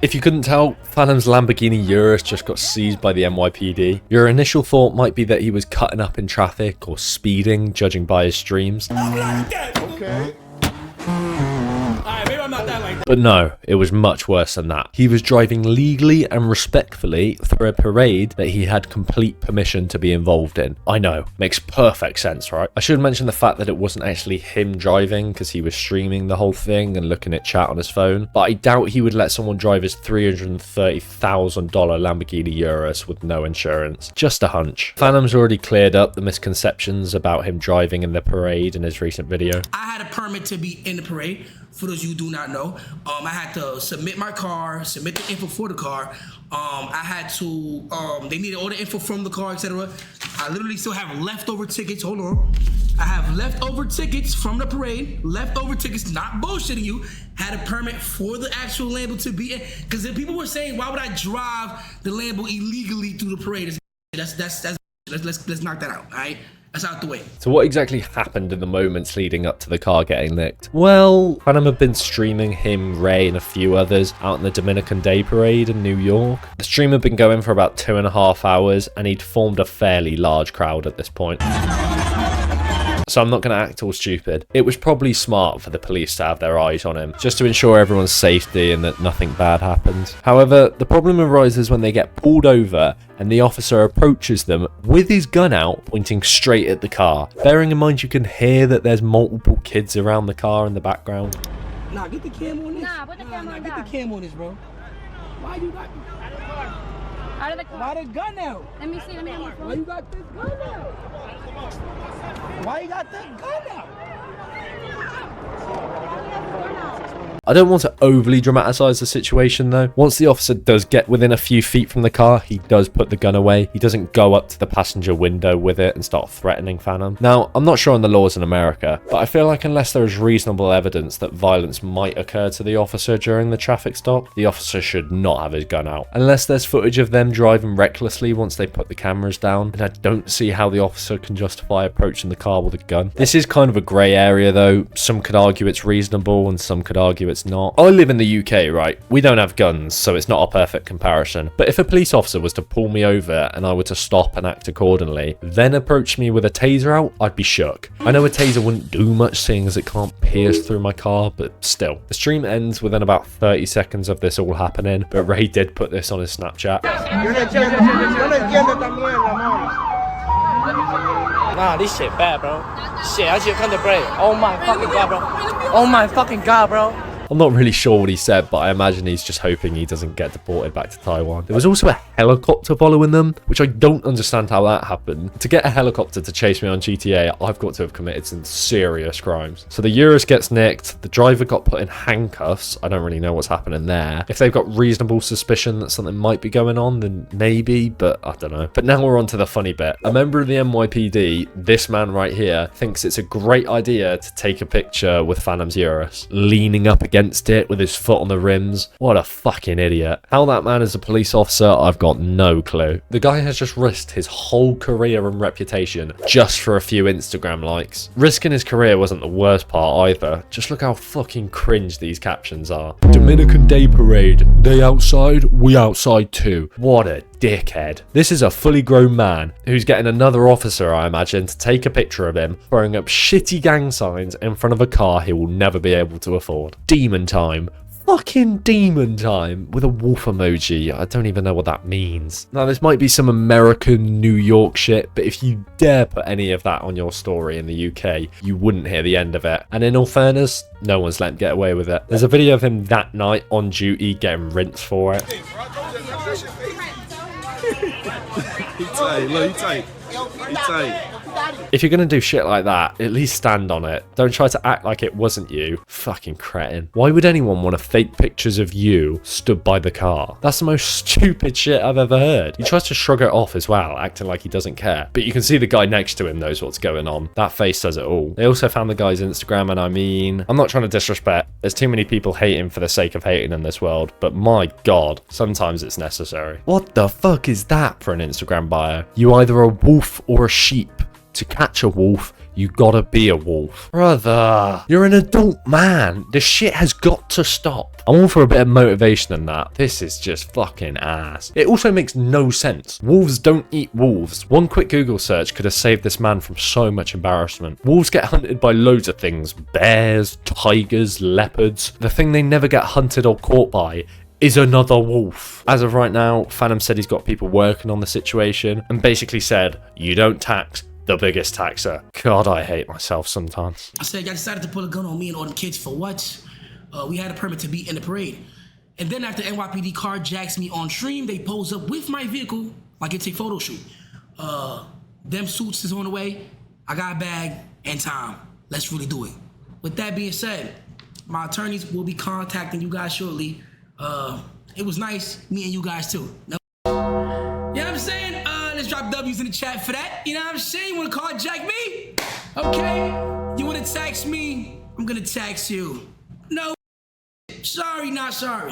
If you couldn't tell, Fanum's Lamborghini Urus just got seized by the NYPD. Your initial thought might be that he was cutting up in traffic or speeding, judging by his streams. Okay. But no, it was much worse than that. He was driving legally and respectfully through a parade that he had complete permission to be involved in. I know, makes perfect sense, right? I should mention the fact that it wasn't actually him driving because he was streaming the whole thing and looking at chat on his phone, but I doubt he would let someone drive his $330,000 Lamborghini Urus with no insurance. Just a hunch. Fanum's already cleared up the misconceptions about him driving in the parade in his recent video. I had a permit to be in the parade. For those of you who do not know, I had to submit my car, submit the info for the car. I had to, they needed all the info from the car, etc. I literally still have leftover tickets. Hold on. I have leftover tickets from the parade, leftover tickets, not bullshitting you. Had a permit for the actual Lambo to be in. Because if people were saying, why would I drive the Lambo illegally through the parade? Let's knock that out, all right? That's out the way. So what exactly happened in the moments leading up to the car getting nicked? Well, Fanum had been streaming him, Ray, and a few others out in the Dominican Day Parade in New York. The stream had been going for about 2.5 hours, and he'd formed a fairly large crowd at this point. So I'm not going to act all stupid. It was probably smart for the police to have their eyes on him, just to ensure everyone's safety and that nothing bad happens. However, the problem arises when they get pulled over and the officer approaches them with his gun out, pointing straight at the car. Bearing in mind you can hear that there's multiple kids around the car in the background. Nah, get the cam on this. Nah, put the cam on get the cam on this, bro. Why you got... Out of the car. Why the gun out? Let me see, let me have my phone. Why you got this gun out? Why you got that gun out? I don't want to overly dramatise the situation though. Once the officer does get within a few feet from the car, he does put the gun away. He doesn't go up to the passenger window with it and start threatening Fanum. Now, I'm not sure on the laws in America, but I feel like unless there is reasonable evidence that violence might occur to the officer during the traffic stop, the officer should not have his gun out. Unless there's footage of them driving recklessly once they put the cameras down, and I don't see how the officer can justify approaching the car with a gun. This is kind of a grey area though. Some could argue it's reasonable and some could argue it's not. I live in the UK, right? We don't have guns, so it's not a perfect comparison. But if a police officer was to pull me over and I were to stop and act accordingly, then approach me with a taser out, I'd be shook. I know a taser wouldn't do much seeing as it can't pierce through my car, but still. The stream ends within about 30 seconds of this all happening, but Ray did put this on his Snapchat. Nah, this shit bad, bro. Shit, I should come to break. Oh my fucking god, bro. Oh my fucking god, bro. I'm not really sure what he said, but I imagine he's just hoping he doesn't get deported back to Taiwan. There was also a helicopter following them, which I don't understand how that happened. To get a helicopter to chase me on GTA, I've got to have committed some serious crimes. So the Urus gets nicked, the driver got put in handcuffs. I don't really know what's happening there. If they've got reasonable suspicion that something might be going on, then maybe, but I don't know. But now we're on to the funny bit. A member of the NYPD, this man right here, thinks it's a great idea to take a picture with Fanum's Urus, leaning up against it with his foot on the rims. What a fucking idiot. How that man is a police officer, I've got no clue. The guy has just risked his whole career and reputation just for a few Instagram likes. Risking his career wasn't the worst part either. Just look how fucking cringe these captions are. Dominican Day Parade. They outside, we outside too. What a dickhead. This is a fully grown man who's getting another officer, I imagine, to take a picture of him throwing up shitty gang signs in front of a car he will never be able to afford. Demon time. Fucking demon time with a wolf emoji. I don't even know what that means. Now, this might be some American New York shit, but if you dare put any of that on your story in the UK, you wouldn't hear the end of it. And in all fairness, no one's let him get away with it. There's a video of him that night on duty getting rinsed for it. He tight, look, he tight. He tight. If you're gonna do shit like that, at least stand on it. Don't try to act like it wasn't you. Fucking cretin. Why would anyone want to fake pictures of you stood by the car? That's the most stupid shit I've ever heard. He tries to shrug it off as well, acting like he doesn't care. But you can see the guy next to him knows what's going on. That face says it all. They also found the guy's Instagram, and I mean, I'm not trying to disrespect. There's too many people hating for the sake of hating in this world, but my god, sometimes it's necessary. What the fuck is that for an Instagram bio? You either a wolf or a sheep. To catch a wolf, you gotta be a wolf. Brother, you're an adult man. This shit has got to stop. I'm all for a bit of motivation in that. This is just fucking ass. It also makes no sense. Wolves don't eat wolves. One quick Google search could have saved this man from so much embarrassment. Wolves get hunted by loads of things. Bears, tigers, leopards. The thing they never get hunted or caught by is another wolf. As of right now, Fanum said he's got people working on the situation and basically said, you don't tax the biggest taxer. God, I hate myself sometimes. I said, y'all decided to pull a gun on me and all them kids for what? We had a permit to be in the parade. And then after NYPD carjacks me on stream, they pose up with my vehicle like it's a photo shoot. Them suits is on the way. I got a bag and time. Let's really do it. With that being said, my attorneys will be contacting you guys shortly. It was nice meeting you guys too. You know what I'm saying? Let's drop W's in the chat for that. You know what I'm saying? You wanna carjack me? Okay. You wanna tax me? I'm gonna tax you. No. Sorry, not sorry.